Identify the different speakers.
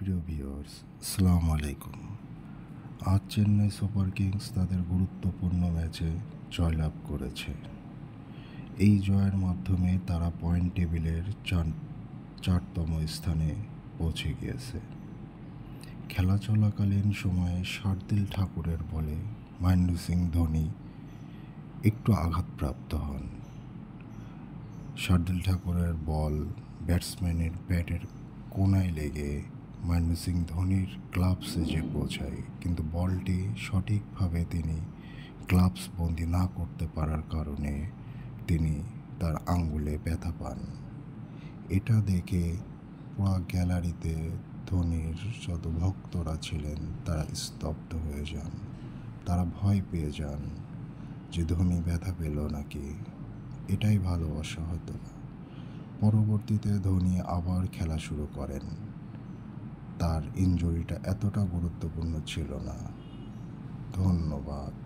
Speaker 1: প্রিয় ভিউয়ার্স, আসসালামু আলাইকুম। আজ চেন্নাই সুপার কিংস তাদের গুরুত্বপূর্ণ ম্যাচে জয়লাভ করেছে। এই জয়ের মাধ্যমে তারা পয়েন্ট টেবিলের চারতম স্থানে পৌঁছে গিয়েছে। খেলা চলাকালীন সময়ে শার্দুল ঠাকুরের বলে মহেন্দ্র সিং ধোনি একটু আঘাতপ্রাপ্ত হন। শার্দুল ঠাকুরের বল ব্যাটসম্যানের ব্যাটের কোনায় লেগে মহেন্দ্র সিং ধোনির গ্লাভসে যে পৌঁছায়, কিন্তু বলটি সঠিকভাবে তিনি গ্লাভস বন্দি না করতে পারার কারণে তিনি তার আঙ্গুলে ব্যথা পান। এটা দেখে পুরো গ্যালারিতে ধোনির যত ভক্তরা ছিলেন তারা স্তব্ধ হয়ে যান। তারা ভয় পেয়ে যান যে ধোনি ব্যথা পেল নাকি। এটাই ভালোবাসা হতো। পরবর্তীতে ধোনি আবার খেলা শুরু করেন। তার ইনজুরিটা এতটা গুরুত্বপূর্ণ ছিল না। ধন্যবাদ।